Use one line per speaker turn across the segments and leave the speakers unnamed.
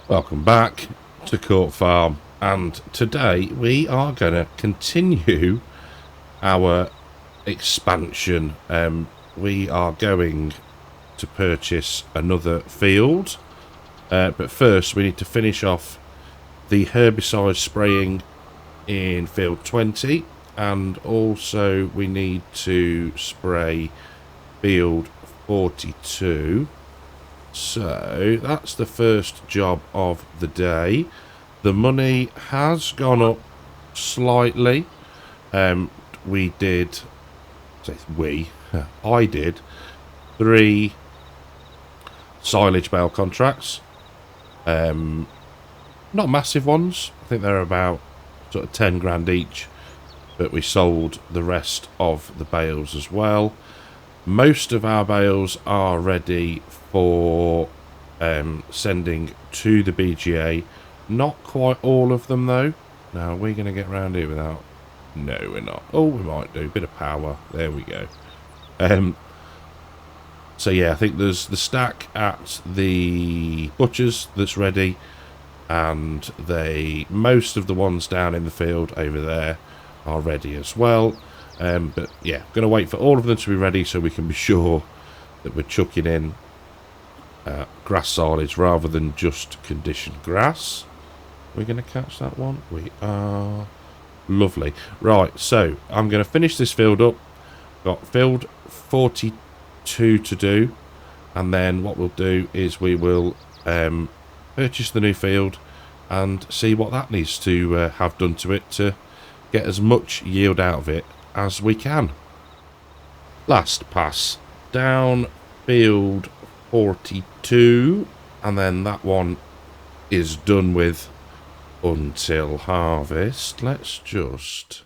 Welcome back to Court Farm, and today we are going to continue our expansion. We are going to purchase another field, but first we need to finish off the herbicide spraying in field 20, and also we need to spray field 42. So that's the first job of the day. The money has gone up slightly. I did 3 silage bale contracts. Not massive ones. I think they're about sort of 10 grand each, but we sold the rest of the bales as well. Most of our bales are ready for sending to the BGA. Not quite all of them though. Now, are we going to get around here without... No, we're not. Oh, we might do. Bit of power. There we go. So yeah, I think there's the stack at the butcher's that's ready, and most of the ones down in the field over there are ready as well. But yeah, going to wait for all of them to be ready so we can be sure that we're chucking in grass silage rather than just conditioned grass. We're going to catch that one. We are. Lovely. Right, so I'm going to finish this field up. Got field 42 to do, and then what we'll do is we will purchase the new field and see what that needs to have done to it to get as much yield out of it as we can. Last pass down field 42, and then that one is done with until harvest. Let's just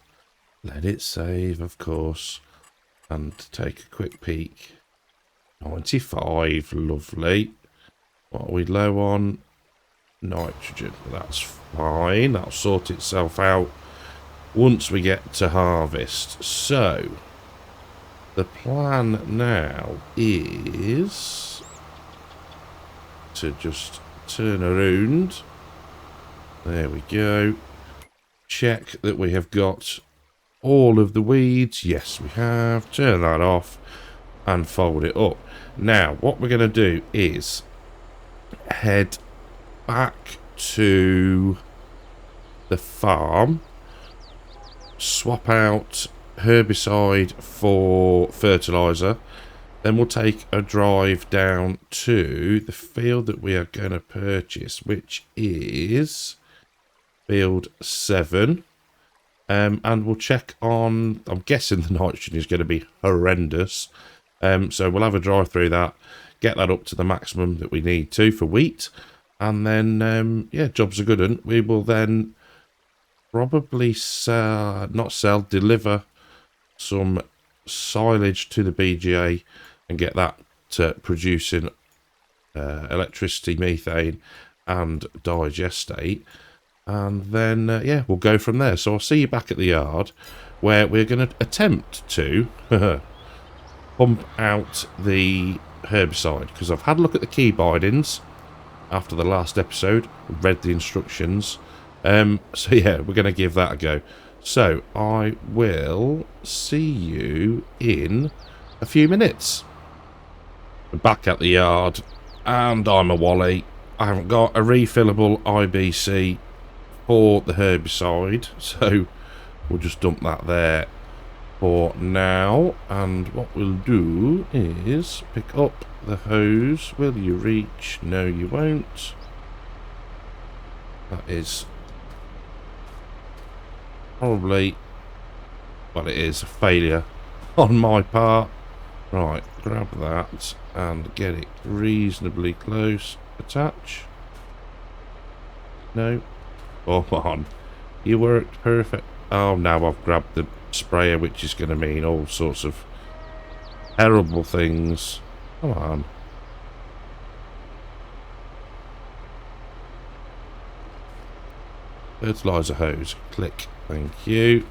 let it save, of course, and take a quick peek. 95, lovely. What are we low on? Nitrogen. That's fine, that'll sort itself out once we get to harvest. So the plan now is to just turn around. There we go. Check that we have got all of the weeds. Yes, we have. Turn that off and fold it up. Now what we're going to do is head back to the farm, swap out herbicide for fertilizer, then we'll take a drive down to the field that we are going to purchase, which is field 7, and we'll check on, I'm guessing the nitrogen is going to be horrendous, so we'll have a drive through that, get that up to the maximum that we need to for wheat, and then yeah, job's a good one. We will then probably deliver some silage to the BGA and get that producing electricity, methane and digestate, and then yeah, we'll go from there. So I'll see you back at the yard, where we're going to attempt to pump out the herbicide, because I've had a look at the key bindings after the last episode, read the instructions. So yeah, we're going to give that a go. So I will see you in a few minutes. We're back at the yard, and I'm a Wally. I haven't got a refillable IBC for the herbicide, so we'll just dump that there for now. And what we'll do is pick up the hose. Will you reach? No, you won't. That is probably, well, it is a failure on my part. Right, grab that and get it reasonably close. Attach. No. Come on. You worked perfect. Oh, now I've grabbed the sprayer, which is going to mean all sorts of terrible things. Come on. Fertilizer hose. Click. Thank you.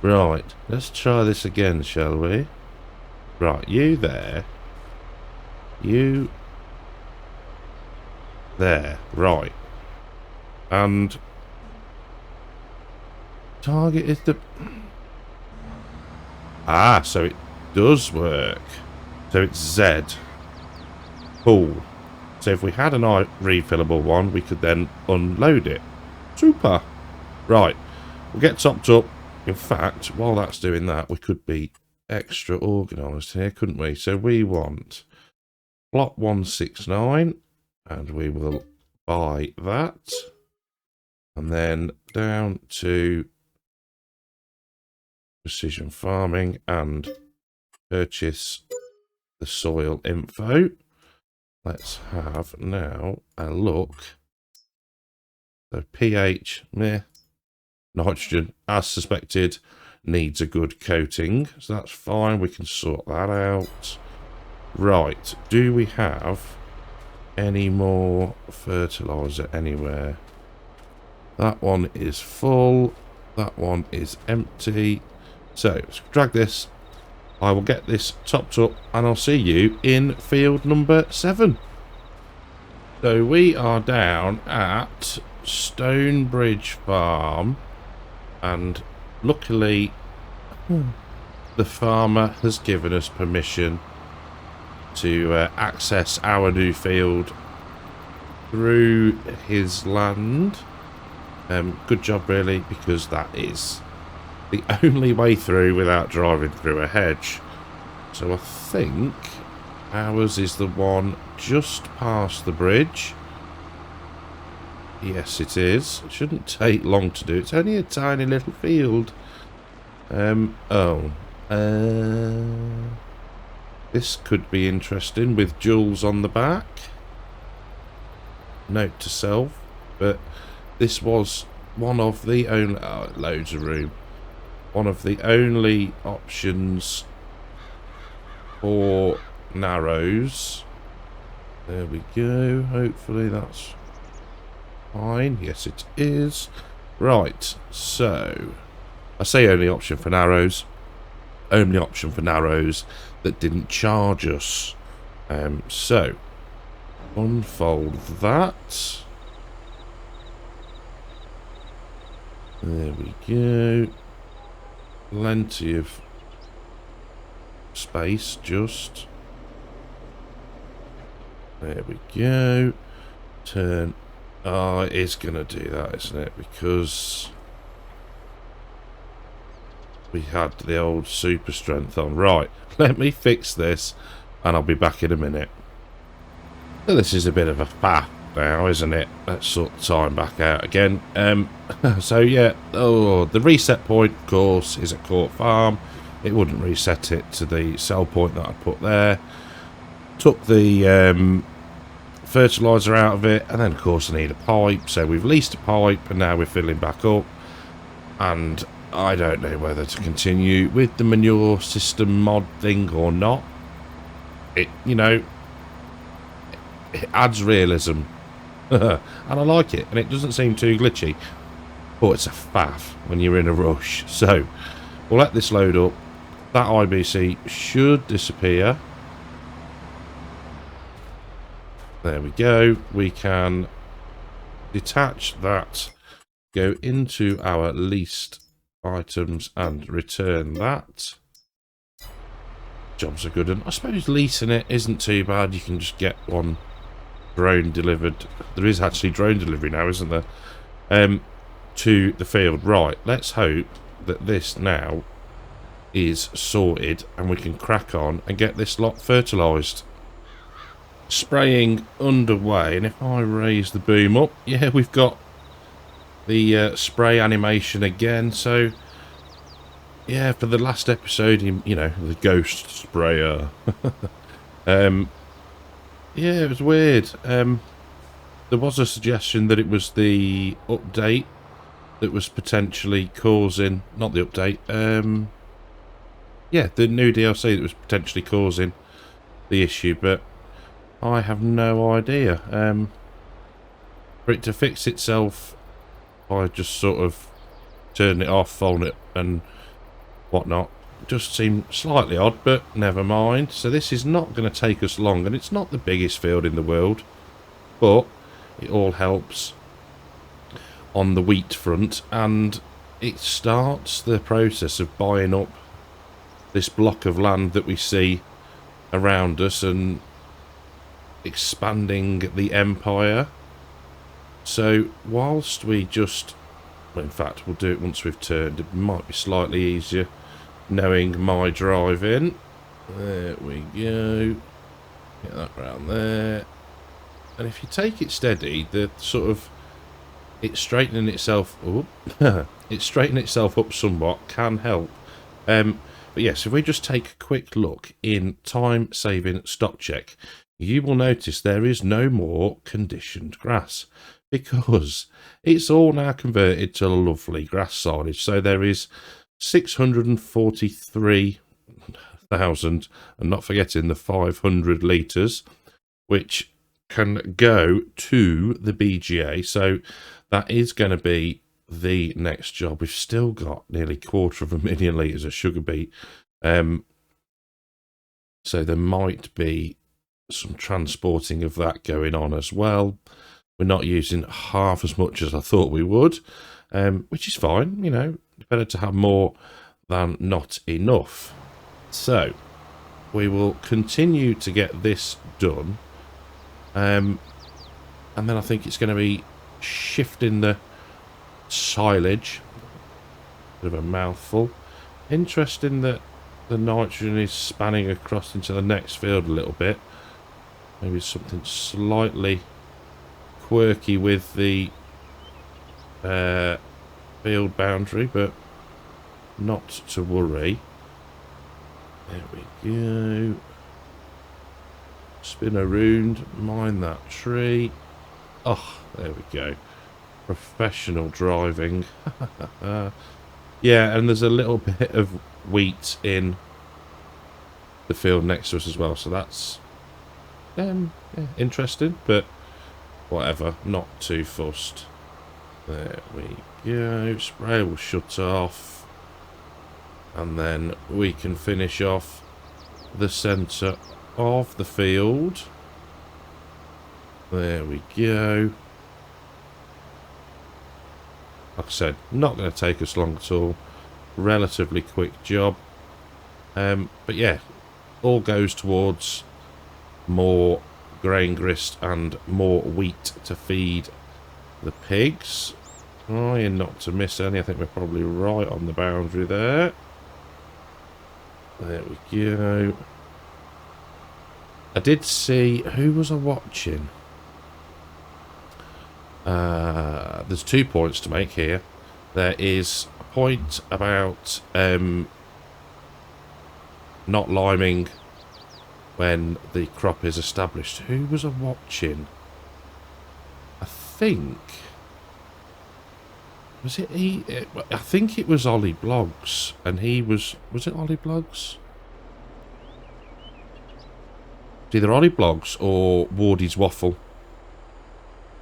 Right, let's try this again, shall we? Right, you there. You. There. Right. And target is the... Ah, so it does work. So it's Z. Cool. So if we had an refillable one, we could then unload it. Super. Right. We'll get topped up. In fact, while that's doing that, we could be extra organised here, couldn't we? So we want plot 169, and we will buy that. And then down to precision farming and purchase the soil info. Let's have now a look. So pH, meh. Nitrogen, as suspected, needs a good coating. So that's fine. We can sort that out. Right. Do we have any more fertilizer anywhere? That one is full. That one is empty. So let's drag this. I will get this topped up and I'll see you in field number 7. So we are down at Stonebridge Farm, and luckily the farmer has given us permission to access our new field through his land. Good job really, because that is the only way through without driving through a hedge. So I think ours is the one just past the bridge. Yes, it is. It shouldn't take long to do. It's only a tiny little field. This could be interesting with Jules on the back. Note to self. But this was one of the only... Oh, loads of room. One of the only options for narrows. There we go. Hopefully that's fine. Yes, it is. Right, so I say only option for narrows. Only option for narrows that didn't charge us. So unfold that. There we go. Plenty of space, just. There we go. Turn. Oh, it is going to do that, isn't it? Because we had the old super strength on. Right, let me fix this and I'll be back in a minute. So this is a bit of a faff now, isn't it? Let's sort the time back out again. So yeah, the reset point, of course, is at Court Farm. It wouldn't reset it to the sell point that I put there. Took the fertilizer out of it, and then of course I need a pipe, so we've leased a pipe and now we're filling back up. And I don't know whether to continue with the manure system mod thing or not. It, you know, it adds realism and I like it, and it doesn't seem too glitchy, but it's a faff when you're in a rush. So we'll let this load up. That IBC should disappear. There we go. We can detach that, go into our leased items and return that. Jobs are good, and I suppose leasing it isn't too bad. You can just get one drone delivered. There is actually drone delivery now, isn't there? To the field. Right, let's hope that this now is sorted and we can crack on and get this lot fertilised. Spraying underway, and if I raise the boom up, yeah, we've got the spray animation again. So yeah, for the last episode, you know, the ghost sprayer. Yeah, it was weird. There was a suggestion that it was the update that was potentially causing, not the update, yeah, the new DLC that was potentially causing the issue, but I have no idea. For it to fix itself by just sort of turning it off, folding it and whatnot, just seemed slightly odd, but never mind. So this is not going to take us long, and it's not the biggest field in the world, but it all helps on the wheat front, and it starts the process of buying up this block of land that we see around us and expanding the empire. So whilst we just, well, in fact we'll do it once we've turned, it might be slightly easier knowing my driving. There we go, get that round there, and if you take it steady, the sort of it's straightening itself up it's straightening itself up somewhat can help. But yes, if we just take a quick look in time saving stock check, you will notice there is no more conditioned grass, because it's all now converted to lovely grass silage. So there is 643,000, and not forgetting the 500 litres, which can go to the BGA. So that is going to be the next job. We've still got nearly 250,000 litres of sugar beet. So there might be some transporting of that going on as well. We're not using half as much as I thought we would, which is fine. You know, it's better to have more than not enough. So we will continue to get this done, and then I think it's going to be shifting the silage. Bit of a mouthful. Interesting that the nitrogen is spanning across into the next field a little bit. Maybe something slightly quirky with the field boundary, but not to worry. There we go. Spin around, mine that tree. Oh, there we go. Professional driving. Yeah, and there's a little bit of wheat in the field next to us as well, so that's yeah, interesting, but whatever, not too fussed. There we go. Spray will shut off, and then we can finish off the centre of the field. There we go. Like I said, not going to take us long at all. Relatively quick job. But yeah, all goes towards more grain grist and more wheat to feed the pigs. Trying not to miss any. I think we're probably right on the boundary there. There we go. I did see, who was I watching? There's 2 points to make here. There is a point about not liming when the crop is established. Who was I watching? I think... Was it he? I think it was Ollie Blogs, and he was... Was it Ollie Blogs? It's either Ollie Blogs or Wardy's Waffle.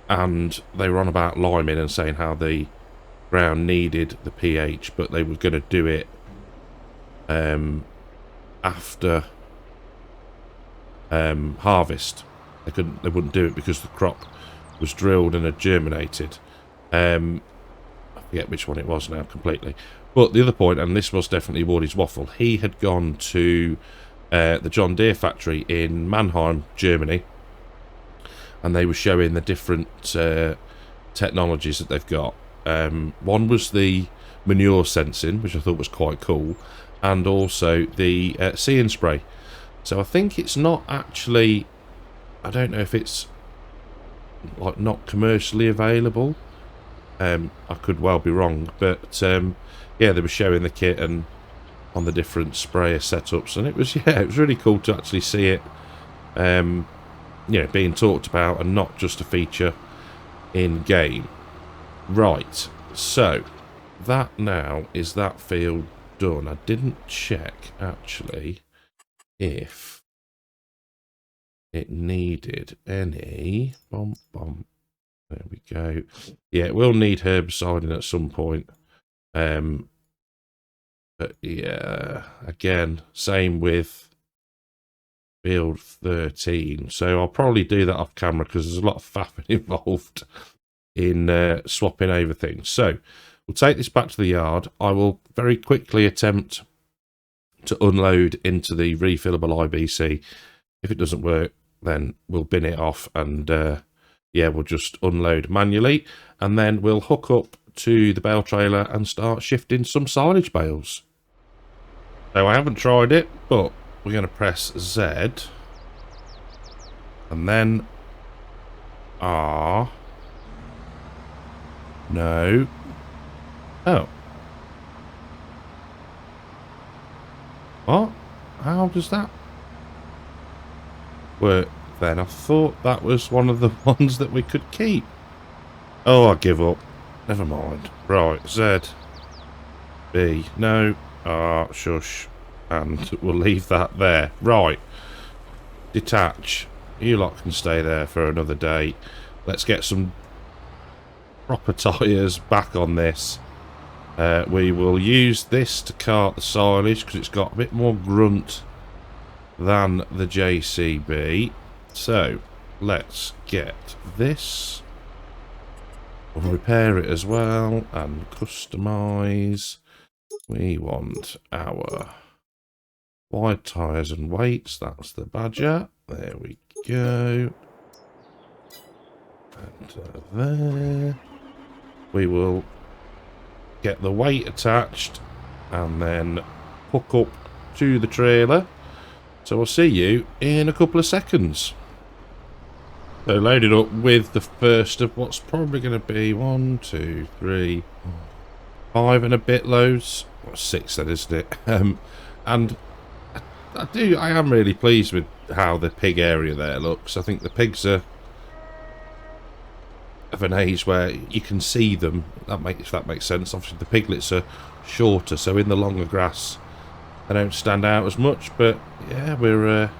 And they were on about liming and saying how the ground needed the pH, but they were going to do it after harvest. They wouldn't do it because the crop was drilled and had germinated. I forget which one it was now completely. But the other point, and this was definitely Wardy's Waffle, he had gone to the John Deere factory in Mannheim, Germany, and they were showing the different technologies that they've got. One was the manure sensing, which I thought was quite cool, and also the See and Spray. So I think it's not actually, I don't know if it's like not commercially available. I could well be wrong, but yeah, they were showing the kit and on the different sprayer setups, and it was really cool to actually see it being talked about and not just a feature in game. Right, so that now is that field done. I didn't check actually if it needed any there we go. Yeah, it will need herbiciding at some point, but But yeah, again, same with field 13. So I'll probably do that off camera because there's a lot of faffing involved in swapping over things. So we'll take this back to the yard. I will very quickly attempt to unload into the refillable IBC. If it doesn't work, then we'll bin it off and yeah, we'll just unload manually, and then we'll hook up to the bale trailer and start shifting some silage bales. So I haven't tried it, but we're going to press Z and then R. No. Oh. What? How does that work then? I thought that was one of the ones that we could keep. Oh, I give up. Never mind. Right, Z. B. No. R. Shush. And we'll leave that there. Right. Detach. You lot can stay there for another day. Let's get some proper tyres back on this. We will use this to cart the silage because it's got a bit more grunt than the JCB. So let's get this. We'll repair it as well and customise. We want our wide tyres and weights. That's the Badger. There we go. And there. We will get the weight attached and then hook up to the trailer. So I'll see you in a couple of seconds. So loaded up with the first of what's probably going to be 1, 2, 3, 5 and a bit loads. Well, 6 then, isn't it? And I am really pleased with how the pig area there looks. I think the pigs are of an age where you can see them. If that makes sense. Obviously the piglets are shorter, so in the longer grass they don't stand out as much. But yeah, we're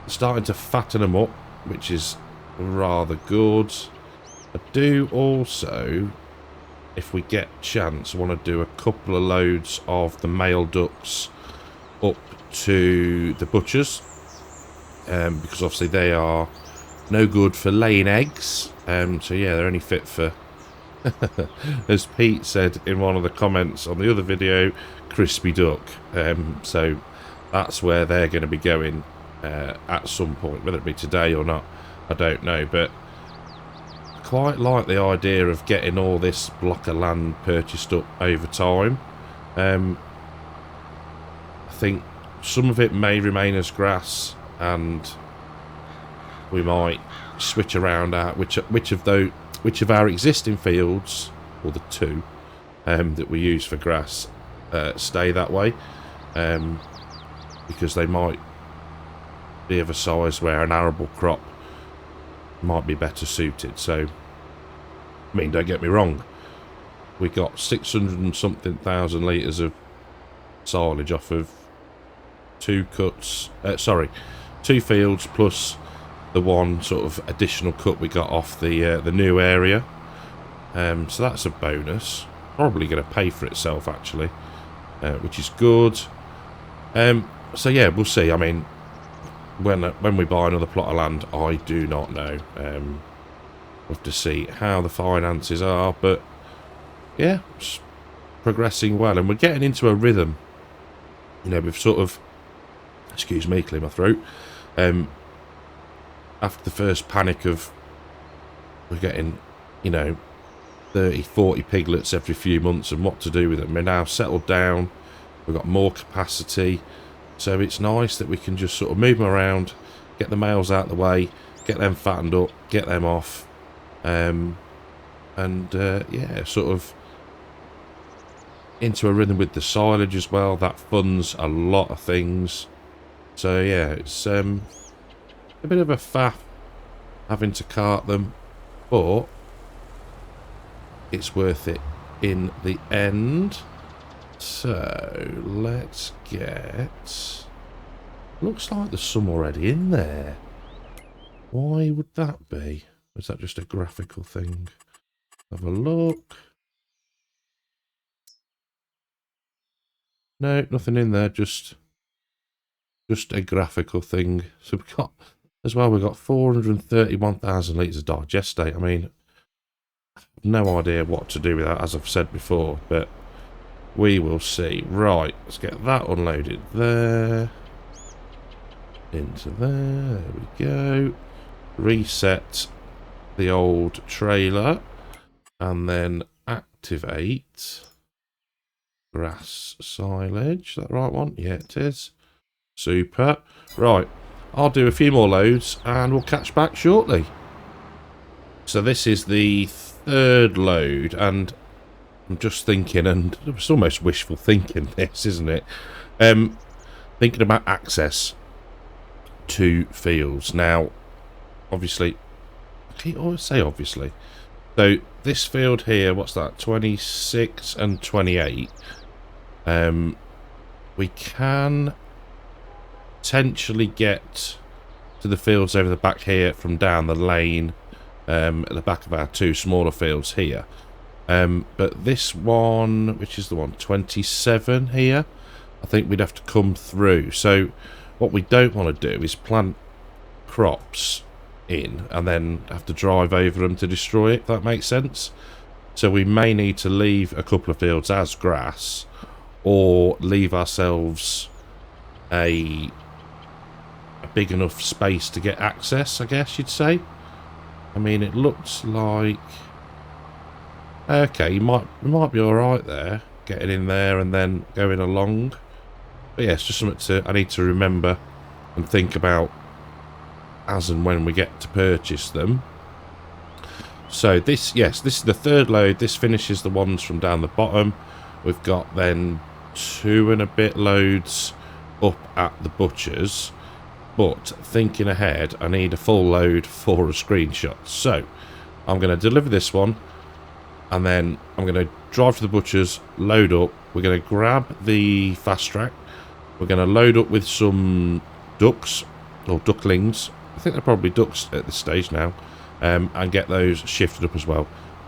starting to fatten them up, which is rather good. I do also, if we get chance, want to do a couple of loads of the male ducks up to the butchers, because obviously they are no good for laying eggs. So yeah, they're only fit for, as Pete said in one of the comments on the other video, crispy duck. So that's where they're going to be going at some point, whether it be today or not, I don't know. But I quite like the idea of getting all this block of land purchased up over time. I think some of it may remain as grass, and we might switch around out which of our existing fields, or the two that we use for grass, stay that way, because they might be of a size where an arable crop might be better suited. So, I mean, don't get me wrong, we got 600 and something thousand litres of silage off of 2 fields plus the one sort of additional cut we got off the new area. So that's a bonus. Probably going to pay for itself actually, which is good. So yeah, we'll see. I mean, when we buy another plot of land, I do not know. We'll have to see how the finances are, but yeah, it's progressing well, and we're getting into a rhythm. You know, we've sort of, excuse me, clear my throat. After the first panic of we're getting, you know, 30, 40 piglets every few months and what to do with them, we're now settled down. We've got more capacity, so it's nice that we can just sort of move them around, get the males out of the way, get them fattened up, get them off, and yeah, sort of into a rhythm with the silage as well. That funds a lot of things. So yeah, it's a bit of a faff having to cart them, but it's worth it in the end. So let's get, looks like there's some already in there. Why would that be? Is that just a graphical thing? Have a look. No, nothing in there, just a graphical thing. So we've got, as well, we've got 431,000 litres of digestate. I mean, no idea what to do with that, as I've said before, but we will see. Right, let's get that unloaded there. Into there we go. Reset the old trailer and then activate grass silage. Is that the right one? Yeah, it is. Super. Right, I'll do a few more loads and we'll catch back shortly. So this is the third load, and I'm just thinking, and it's almost wishful thinking this, isn't it? Thinking about access to fields. Now, obviously, I can't always say obviously. So this field here, what's that? 26 and 28. We can potentially get to the fields over the back here from down the lane, at the back of our two smaller fields here. But this one, which is the one 27 here, I think we'd have to come through. So what we don't want to do is plant crops in and then have to drive over them to destroy it, if that makes sense. So we may need to leave a couple of fields as grass, or leave ourselves a big enough space to get access, I guess you'd say. I mean, it looks like, okay, you might be all right there, getting in there and then going along. But yeah, it's just something I need to remember and think about as and when we get to purchase them. So this is the third load. This finishes the ones from down the bottom. We've got then 2 and a bit loads up at the butcher's. But thinking ahead, I need a full load for a screenshot. So I'm going to deliver this one, and then I'm going to drive to the butcher's, load up. We're going to grab the fast track. We're going to load up with some ducks, or ducklings. I think they're probably ducks at this stage now, and get those shifted up as well.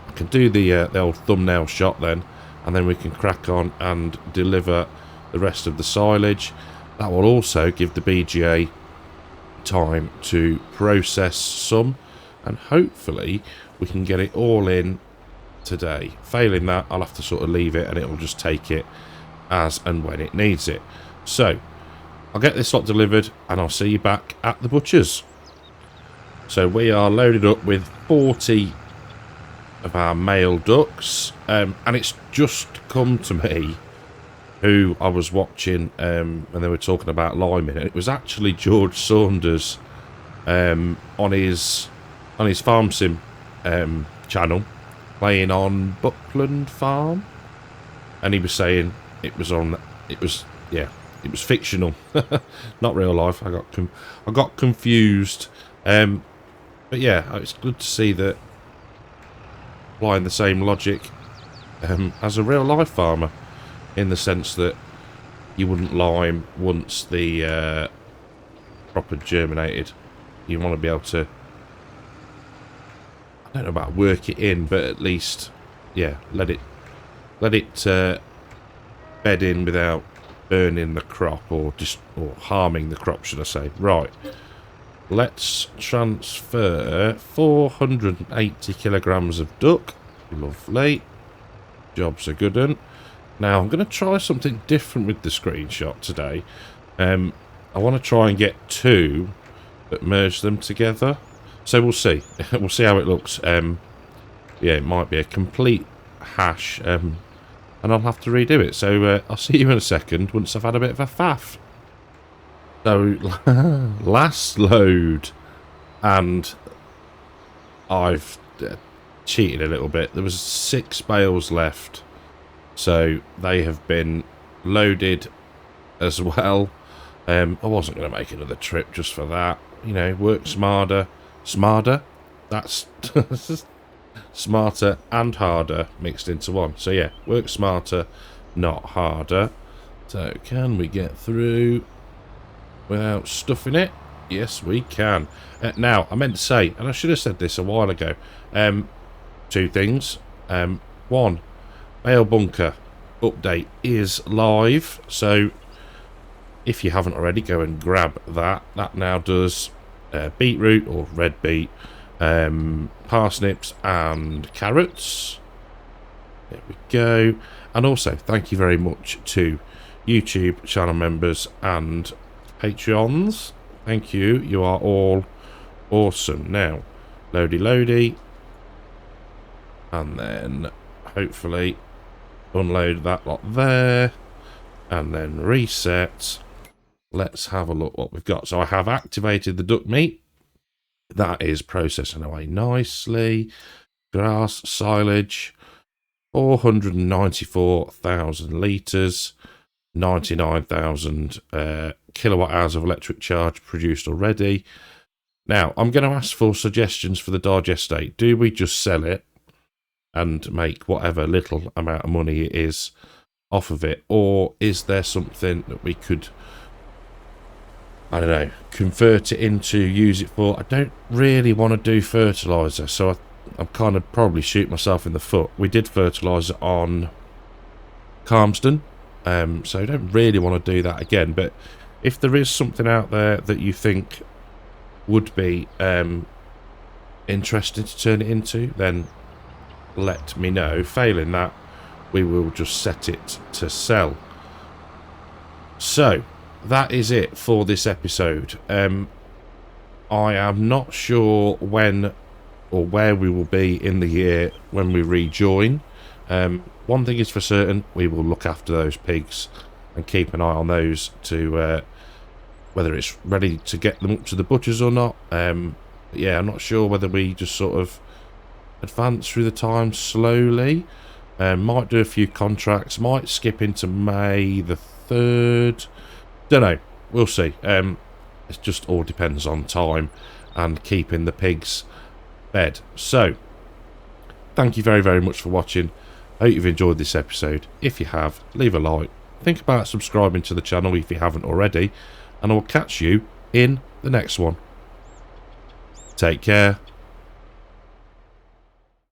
I can do the old thumbnail shot then, and then we can crack on and deliver the rest of the silage. That will also give the BGA time to process some, and hopefully we can get it all in today. Failing that, I'll have to sort of leave it and it will just take it as and when it needs it. So I'll get this lot delivered and I'll see you back at the butcher's. So we are loaded up with 40 of our male ducks, and it's just come to me who I was watching when they were talking about liming, and it was actually George Saunders on his Farm Sim channel, playing on Buckland Farm, and he was saying it was fictional, not real life. I got confused, but yeah, it's good to see that applying the same logic as a real life farmer, in the sense that you wouldn't lime once the proper germinated. You want to be able to, I don't know about work it in, but at least, yeah, let it bed in without burning the crop, or harming the crop, should I say. Right, let's transfer 480 kilograms of duck. Lovely, job's a good one. Now I'm going to try something different with the screenshot today. I want to try and get 2 that merge them together. So we'll see. We'll see how it looks. Yeah, it might be a complete hash, and I'll have to redo it. So I'll see you in a second once I've had a bit of a faff. So last load, and I've cheated a little bit. There was 6 bales left. So they have been loaded as well. I wasn't going to make another trip just for that. You know, work smarter. That's smarter and harder mixed into one. So yeah, work smarter, not harder. So can we get through without stuffing it? Yes, we can. Now, I meant to say, and I should have said this a while ago, 2 things. 1, bale bunker. update is live, so if you haven't already, go and grab that. That now does beetroot or red beet, parsnips and carrots. There we go. And also, thank you very much to YouTube channel members and Patreons. Thank you. You are all awesome. Now, loady. And then, hopefully, unload that lot there. And then reset. Let's have a look what we've got. So I have activated the duck meat. That is processing away nicely. Grass, silage. 494,000 litres, 99,000 kilowatt hours of electric charge produced already. Now, I'm going to ask for suggestions for the digestate. Do we just sell it and make whatever little amount of money it is off of it? Or is there something that we could, I don't know, convert it into, use it for? I don't really want to do fertiliser, so I'm kind of probably shoot myself in the foot. We did fertiliser on Calmsden, so I don't really want to do that again. But if there is something out there that you think would be interesting to turn it into, then let me know. Failing that, we will just set it to sell. So that is it for this episode. I am not sure when or where we will be in the year when we rejoin. One thing is for certain, we will look after those pigs and keep an eye on those to whether it's ready to get them up to the butchers or not. Yeah, I'm not sure whether we just sort of advance through the time slowly. Might do a few contracts, might skip into May the 3rd. Don't know, we'll see. It just all depends on time and keeping the pigs fed. So, thank you very, very much for watching. I hope you've enjoyed this episode. If you have, leave a like. Think about subscribing to the channel if you haven't already. And I will catch you in the next one. Take care.